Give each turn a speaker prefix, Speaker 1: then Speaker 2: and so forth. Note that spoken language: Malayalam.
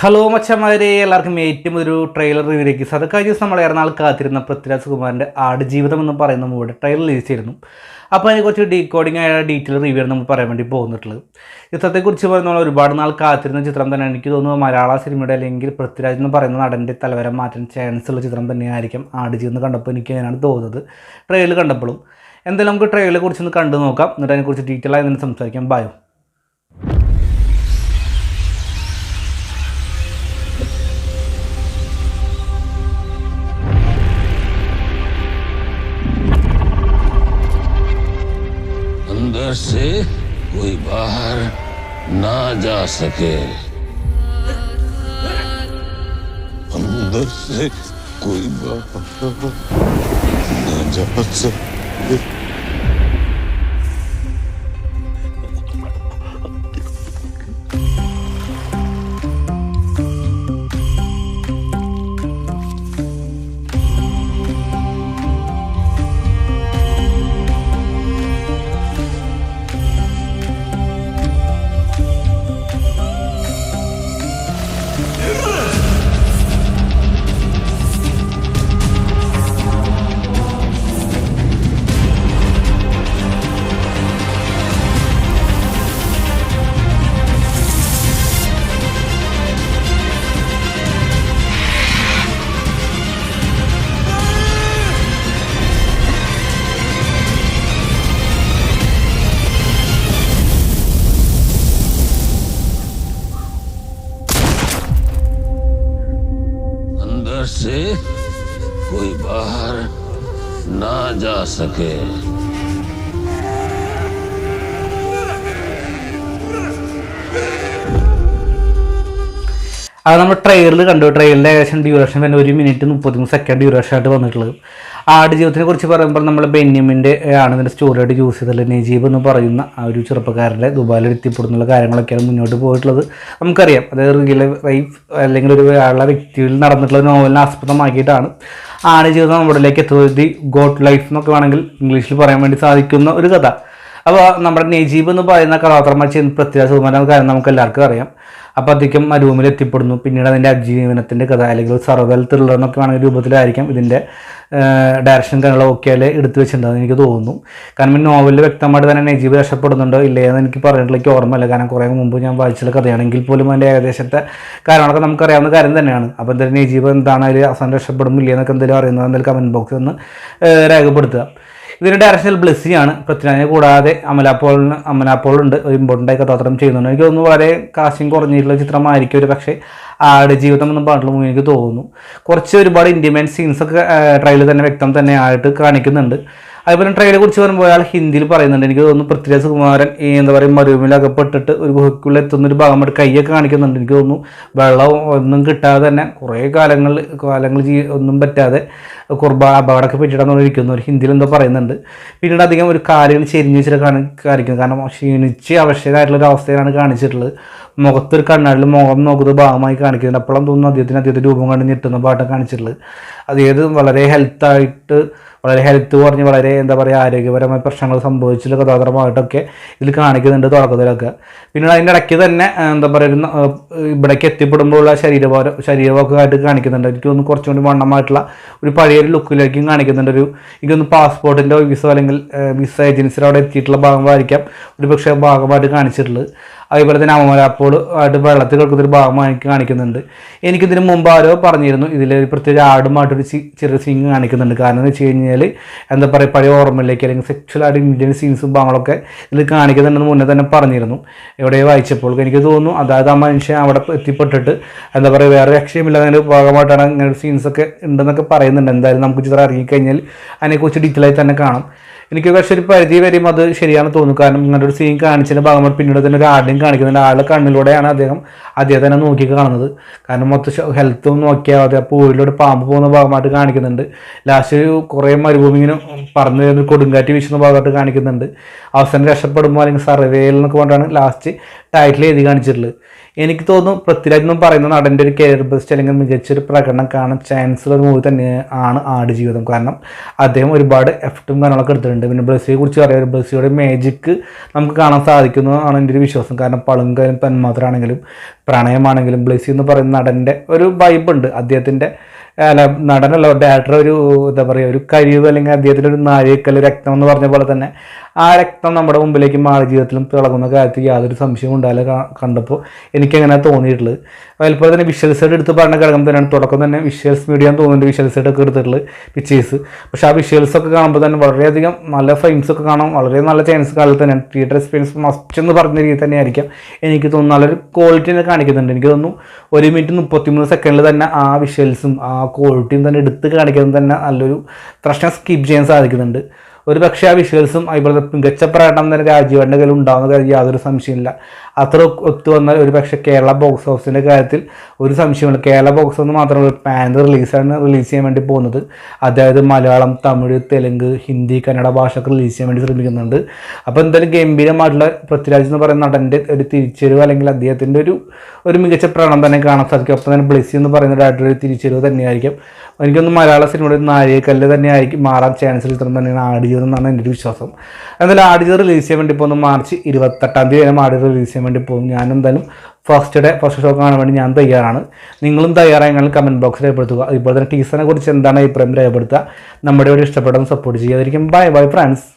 Speaker 1: ഹലോ മച്ചന്മാരെ, എല്ലാവർക്കും ഏറ്റവും ഒരു ട്രെയിലർ റിവ്യൂലേക്ക് കഴിഞ്ഞ ദിവസം നമ്മൾ എറണാകുളം കാത്തിരുന്ന പൃഥ്വിരാജ് സുകുമാരൻ്റെ ആടുജീവിതം എന്ന് പറയുന്ന മൂവിയുടെ ട്രെയിലർ റിലീസ് ചെയ്തിരുന്നു. അപ്പോൾ അതിനെക്കുറിച്ച് ഡീകോഡിംഗ് ആയ ഡീറ്റെയിൽ റിവ്യൂ ആണ് നമ്മൾ പറയാൻ വേണ്ടി പോകുന്നിട്ടുള്ളത്. ചിത്രത്തെക്കുറിച്ച് പറയുന്ന ഒരുപാട് നാൾ കാത്തിരുന്ന ചിത്രം തന്നെ. എനിക്ക് തോന്നുന്നു മലയാള സിനിമയുടെ അല്ലെങ്കിൽ പൃഥ്വിരാജ് എന്ന് പറയുന്ന നടൻ്റെ തലവരം മാറ്റാൻ ചാൻസ് ഉള്ള ചിത്രം തന്നെയായിരിക്കും ആടുജീവിതം കണ്ടപ്പോൾ എനിക്ക് അങ്ങനെയാണ് തോന്നുന്നത് ട്രെയിലർ കണ്ടപ്പോഴും. എന്തായാലും നമുക്ക് ട്രെയിലറെ കുറിച്ചൊന്ന് കണ്ടു നോക്കാം, എന്നിട്ട് അതിനെക്കുറിച്ച് ഡീറ്റെയിൽ ആയി നിന്ന് സംസാരിക്കാം. ബായോ.
Speaker 2: अंदर से कोई बाहर ना जा सके, अंदर से कोई बाहर ना जा सके. अंदर से कोई बाहर ना जा सके.
Speaker 1: അത് നമ്മൾ ട്രെയിലറിൽ കണ്ടു. ട്രെയിലറിൻ്റെ ഏകദേശം ഡ്യൂറേഷൻ തന്നെ 1 മിനിറ്റ് 33 സെക്കൻഡ് ഡ്യൂറേഷൻ ആയിട്ട് വന്നിട്ടുള്ളത്. ആടുജീവിതത്തിനെ കുറിച്ച് പറയുമ്പോൾ നമ്മൾ ബെന്യാമിൻ്റെ ആണ് ഇതിൻ്റെ സ്റ്റോറിയായിട്ട് യൂസ് ചെയ്തിട്ടുള്ളത്. നജീബ് എന്ന് പറയുന്ന ആ ഒരു ചെറുപ്പക്കാരൻ്റെ ദുബായിൽ എത്തിപ്പെടുന്നുള്ള കാര്യങ്ങളൊക്കെയാണ് മുന്നോട്ട് പോയിട്ടുള്ളത്. നമുക്കറിയാം, അതായത് റിയൽ ലൈഫ് അല്ലെങ്കിൽ ഒരു ആളുടെ വ്യക്തിയിൽ നടന്നിട്ടുള്ള നോവലിനെ ആസ്പദമാക്കിയിട്ടാണ് ആടുജീവിതം നമ്മളിലേക്ക് എത്തുന്നത്. ദി ഗോഡ് ലൈഫ് എന്നൊക്കെ വേണമെങ്കിൽ ഇംഗ്ലീഷിൽ പറയാൻ വേണ്ടി സാധിക്കുന്ന ഒരു കഥ. അപ്പോൾ നമ്മുടെ നജീബ് എന്ന് പറയുന്ന കഥാപാത്രമായി ചെയ്യുന്ന പൃഥ്വിരാജ് സുകുമാരൻ കാര്യം നമുക്ക് എല്ലാവർക്കും അറിയാം. അപ്പോൾ അധികം റൂമിൽ എത്തിപ്പെടുന്നു. പിന്നീട് അതിൻ്റെ അതിജീവനത്തിൻ്റെ കഥ അല്ലെങ്കിൽ സർവൈവൽ ത്രില്ലർ എന്നൊക്കെ വേണമെങ്കിൽ രൂപത്തിലായിരിക്കും ഇതിൻ്റെ ഡയറക്ഷൻ കാര്യങ്ങളൊക്കെ എടുത്തു വെച്ചിട്ടുണ്ടെന്ന് എനിക്ക് തോന്നുന്നു. കാരണം നോവലിൽ വ്യക്തമായിട്ട് തന്നെ നജീബ് രക്ഷപ്പെടുന്നുണ്ടോ ഇല്ലേ എന്ന് എനിക്ക് പറഞ്ഞിട്ടുള്ള എനിക്ക് ഓർമ്മയില്ല. കാരണം കുറേ മുമ്പ് ഞാൻ വായിച്ചുള്ള കഥയാണെങ്കിൽ പോലും അതിൻ്റെ ഏകദേശത്തെ കാര്യങ്ങളൊക്കെ നമുക്കറിയാവുന്ന കാര്യം തന്നെയാണ്. അപ്പോൾ എന്തായാലും നജീബ് എന്താണ് അതിൽ അവസാനം രക്ഷപ്പെടുന്നില്ലേ എന്നൊക്കെ എന്തെങ്കിലും അറിയുന്നത് എന്തെങ്കിലും കമൻറ്റ് ബോക്സിൽ ഒന്ന് രേഖപ്പെടുത്തുക. ഇതിൻ്റെ ഡയറക്ഷനിൽ ബ്ലെസ്സിയാണ്. പൃഥ്വിരാജിനെ കൂടാതെ അമലാപോളുണ്ട് ഒരു ഇമ്പോർട്ടൻ്റ് ആയി കഥാപാത്രം ചെയ്യുന്നുണ്ട്. എനിക്ക് തോന്നുന്നു വളരെ കാസ്റ്റിംഗ് കുറഞ്ഞിട്ടുള്ള ചിത്രമായിരിക്കും ഒരു പക്ഷേ ആടുജീവിതം എന്ന് പറഞ്ഞിട്ടുള്ള മൂവി എനിക്ക് തോന്നുന്നു. കുറച്ച് ഒരുപാട് ഇൻറ്റിമേറ്റ് സീൻസൊക്കെ ട്രെയിലർ തന്നെ വ്യക്തം തന്നെ ആയിട്ട് കാണിക്കുന്നുണ്ട്. അതുപോലെ ട്രെയിലറെ കുറിച്ച് പറയുമ്പോൾ അയാൾ ഹിന്ദിയിൽ പറയുന്നുണ്ട്. എനിക്ക് തോന്നുന്നു പൃഥ്വിരാജ് സുകുമാരൻ എന്താ പറയുക മരുഭൂമിയിൽ അകപ്പെട്ടിട്ട് ഒരു ഗുഹയ്ക്കുള്ളിൽ എത്തുന്നൊരു ഭാഗമായിട്ട് കൈയൊക്കെ കാണിക്കുന്നുണ്ട്. എനിക്ക് തോന്നുന്നു വെള്ളം ഒന്നും കിട്ടാതെ തന്നെ കുറേ കാലങ്ങൾ ഒന്നും പറ്റാതെ അപകടമൊക്കെ പറ്റിയിട്ടാണ് ഇരിക്കുന്നു. ഒരു ഹിന്ദിയിൽ എന്തോ പറയുന്നുണ്ട്. പിന്നീട് അധികം ഒരു കാലുകൾ ചെരിഞ്ഞ് വെച്ചിട്ട് കാണിക്കുന്നത്. കാരണം ക്ഷീണിച്ച് അവശരായിട്ടുള്ളൊരു അവസ്ഥയിലാണ് കാണിച്ചിട്ടുള്ളത്. മുഖത്തൊരു കണ്ണാടിൽ മുഖം നോക്കുന്ന ഭാഗമായി കാണിക്കുന്നുണ്ട്. അപ്പോഴും തോന്നുന്നു അദ്ദേഹത്തെ രൂപം കണ്ട് ഞെട്ടുന്ന പാട്ടാണ് കാണിച്ചിട്ടുള്ളത്. അത് വളരെ ഹെൽത്ത് കുറഞ്ഞ് വളരെ എന്താ പറയുക ആരോഗ്യപരമായ പ്രശ്നങ്ങൾ സംഭവിച്ചിട്ടുള്ള കഥാപാത്രമായിട്ടൊക്കെ ഇതിൽ കാണിക്കുന്നുണ്ട് തുടക്കത്തിലൊക്കെ. പിന്നീട് അതിൻ്റെ ഇടയ്ക്ക് തന്നെ എന്താ പറയുക ഇവിടേക്ക് എത്തിപ്പെടുമ്പോഴുള്ള ശരീരമൊക്കെ ആയിട്ട് കാണിക്കുന്നുണ്ട്. എനിക്ക് തോന്നുന്നു കുറച്ചും കൂടി വണ്ണമായിട്ടുള്ള ഒരു പഴയൊരു ലുക്കിലേക്കും കാണിക്കുന്നുണ്ട്. എനിക്കൊന്ന് പാസ്പോർട്ടിൻ്റെ വിസ അല്ലെങ്കിൽ വിസ ഏജൻസിയുടെ അവിടെ എത്തിയിട്ടുള്ള ഭാഗമായിരിക്കാം ഒരു പക്ഷേ ഭാഗമായിട്ട് കാണിച്ചിട്ടുള്ളത്. അതുപോലെ തന്നെ അമലാപ്പോൾ ആയിട്ട് വെള്ളത്തിൽ കിടക്കുന്നൊരു ഭാഗമായി കാണിക്കുന്നുണ്ട്. എനിക്കിതിന് മുമ്പ് ആരോ പറഞ്ഞിരുന്നു ഇതിൽ പ്രത്യേകിച്ച് ആടുമായിട്ടൊരു ചെറിയ സീൻ കാണിക്കുന്നുണ്ട്. കാരണം എന്ന് വെച്ച് കഴിഞ്ഞാൽ എന്താ പറയുക പഴയ ഓർമ്മയിലേക്ക് അല്ലെങ്കിൽ സെക്ഷലായിട്ട് ഇന്ത്യൻ സീൻസും ഭാഗങ്ങളൊക്കെ ഇതിൽ കാണിക്കുന്നുണ്ടെന്ന് മുന്നേ തന്നെ പറഞ്ഞിരുന്നു എവിടെയോ വായിച്ചപ്പോൾ. എനിക്ക് തോന്നുന്നു അതായത് ആ മനുഷ്യൻ അവിടെ എത്തിപ്പെട്ടിട്ട് എന്താ പറയുക വേറെ രക്ഷയുമില്ലാതെ ഭാഗമായിട്ടാണ് ഇങ്ങനെ സീൻസൊക്കെ ഉണ്ടെന്നൊക്കെ പറയുന്നുണ്ട്. എന്തായാലും നമുക്ക് ചിത്രം ഇറങ്ങിക്കഴിഞ്ഞാൽ അതിനെക്കുറിച്ച് ഡീറ്റെയിലായി തന്നെ കാണാം. എനിക്ക് പക്ഷേ ഒരു പരിധി വരെയും അത് ശരിയാണെന്ന് തോന്നുന്നു. കാരണം ഇങ്ങനത്തെ ഒരു സീൻ കാണിച്ചതിൻ്റെ ഭാഗമായിട്ട് പിന്നീട് തന്നെ ഒരു ആടിയും കാണിക്കുന്നുണ്ട്. ആളുടെ കണ്ണിലൂടെയാണ് അദ്ദേഹം തന്നെ നോക്കി കാണുന്നത്. കാരണം മൊത്തം ഹെൽത്തും നോക്കിയാൽ മതി. അപ്പോൾ ഊരിലൂടെ പാമ്പ് പോകുന്ന ഭാഗമായിട്ട് കാണിക്കുന്നുണ്ട്. ലാസ്റ്റ് കുറേ മരുഭൂമി ഇങ്ങനെ പറന്ന് വരുന്ന കൊടുങ്കാറ്റ് വീശുന്ന ഭാഗമായിട്ട് കാണിക്കുന്നുണ്ട്. അവസാനം രക്ഷപ്പെടുമ്പോൾ അല്ലെങ്കിൽ സർവേയിൽ എന്നൊക്കെ കൊണ്ടാണ് ലാസ്റ്റ് ടൈറ്റിൽ എഴുതി കാണിച്ചിട്ടുള്ളത്. എനിക്ക് തോന്നുന്നു പൃഥ്വിരാജ് എന്നും പറയുന്ന നടൻ്റെ ഒരു കരിയർ ബെസ്റ്റ് അല്ലെങ്കിൽ മികച്ചൊരു പ്രകടനം കാണാൻ ചാൻസ് ഉള്ള ഒരു മൂവി തന്നെയാണ് ആടുജീവിതം. കാരണം അദ്ദേഹം ഒരുപാട് എഫക്റ്റും കാര്യങ്ങളൊക്കെ എടുത്തിട്ടുണ്ട്. പിന്നെ ബ്ലസ്സിയെ കുറിച്ച് പറയാം, ബ്ലസ്സിയുടെ മാജിക്ക് നമുക്ക് കാണാൻ സാധിക്കുന്നതാണ് എൻ്റെ ഒരു വിശ്വാസം. കാരണം പളുങ്കായാലും തന്മാത്രയാണെങ്കിലും പ്രണയമാണെങ്കിലും ബ്ലസ്സി എന്ന് പറയുന്ന നടൻ്റെ ഒരു വൈബുണ്ട്. അദ്ദേഹത്തിൻ്റെ അല്ല നടനല്ല ഡയറക്ടർ ഒരു എന്താ പറയുക ഒരു കഴിവ് അല്ലെങ്കിൽ അദ്ദേഹത്തിൻ്റെ ഒരു നാഴികക്കൽ രക്തം എന്ന് പറഞ്ഞ പോലെ തന്നെ ആ രക്തം നമ്മുടെ മുമ്പിലേക്ക് മാറി ജീവിതത്തിലും തിളങ്ങുന്ന കാര്യത്തിൽ യാതൊരു സംശയവും ഉണ്ടായാലും കണ്ടപ്പോൾ എനിക്കങ്ങനെ തോന്നിയിട്ടുള്ളത്. അതുപോലെ തന്നെ വിഷ്വൽസൈഡ് എടുത്ത് പറഞ്ഞ ഘടകം തന്നെയാണ്. തുടക്കം തന്നെ വിഷ്വൽസ് മീഡിയ തോന്നുന്നുണ്ട് വിഷ്വൽസൈഡ് ഒക്കെ എടുത്തിട്ടുള്ളത് പിക്ചേഴ്സ്. പക്ഷേ ആ വിഷ്വൽസ് ഒക്കെ കാണുമ്പോൾ തന്നെ വളരെയധികം നല്ല ഫ്രെയിംസ് ഒക്കെ കാണാൻ വളരെ നല്ല ചാൻസ് കാലിൽ തന്നെയാണ്. തിയേറ്റർ എക്സ്പീരിയൻസ് മസ്റ്റ് എന്ന് പറഞ്ഞ രീതി തന്നെ ആയിരിക്കാം എനിക്ക് തോന്നുന്നു. നല്ലൊരു ക്വാളിറ്റി തന്നെ കാണിക്കുന്നുണ്ട്. എനിക്ക് തോന്നുന്നു 1 മിനിറ്റ് 33 സെക്കൻഡിൽ തന്നെ ആ വിഷ്വൽസും ആ ക്വാളിറ്റിയും തന്നെ എടുത്ത് കാണിക്കുന്നത് തന്നെ നല്ലൊരു പ്രശ്നം സ്കിപ്പ് ചെയ്യാൻ സാധിക്കുന്നുണ്ട്. ഒരു പക്ഷേ ആ വിഷ്വൽസും അതുപോലെ മികച്ച പ്രകടനം തന്നെ രാജീവേട്ടൻ്റെ കയ്യിൽ ഉണ്ടാകുന്ന കാര്യം യാതൊരു സംശയമില്ല. അത്ര ഒത്തു വന്നാൽ ഒരു പക്ഷേ കേരള ബോക്സ് ഓഫീസിൻ്റെ കാര്യത്തിൽ ഒരു സംശയമില്ല. കേരള ബോക്സ് ഓഫീസ് മാത്രമല്ല പാൻ റിലീസ് ചെയ്യാൻ വേണ്ടി പോകുന്നത്. അതായത് മലയാളം, തമിഴ്, തെലുങ്ക്, ഹിന്ദി, കന്നഡ ഭാഷയൊക്കെ റിലീസ് ചെയ്യാൻ വേണ്ടി ശ്രമിക്കുന്നുണ്ട്. അപ്പോൾ എന്തായാലും ഗംഭീരമായിട്ടുള്ള പൃഥ്വിരാജ് എന്ന് പറയുന്ന നടൻ്റെ ഒരു തിരിച്ചറിവ് അല്ലെങ്കിൽ അദ്ദേഹത്തിൻ്റെ ഒരു മികച്ച പ്രകടനം തന്നെ കാണാൻ സാധിക്കും. അപ്പോൾ തന്നെ ബ്ലസ്സി എന്ന് പറയുന്ന ഒരു തിരിച്ചറിവ് തന്നെയായിരിക്കും. എനിക്കൊന്ന് മലയാള സിനിമയുടെ ഒരു നാഴികക്കല്ല് തന്നെയായിരിക്കും മാറാൻ ചാൻസ് ചിത്രം തന്നെയാണ് ആടുജീവിതം എന്നാണ് എൻ്റെ ഒരു വിശ്വാസം. എന്തായാലും ആടുജീവിതം റിലീസ് ചെയ്യാൻ വേണ്ടി പോകുന്നു മാർച്ച് 28 ആടുജീവിതം റിലീസ് ചെയ്യാൻ വേണ്ടി പോകും. ഞാൻ എന്തായാലും ഫസ്റ്റ് ഷോ കാണാൻ വേണ്ടി ഞാൻ തയ്യാറാണ്. നിങ്ങളും തയ്യാറായെങ്കിൽ കമൻറ്റ് ബോക്സിൽ രേഖപ്പെടുത്തുക. അതുപോലെ തന്നെ ടീച്ചറിനെ കുറിച്ച് എന്താണ് അഭിപ്രായം രേഖപ്പെടുത്തുക. നമ്മുടെ ഇവിടെ ഇഷ്ടപ്പെടുന്ന സപ്പോർട്ട് ചെയ്യാതിരിക്കും. Bye friends.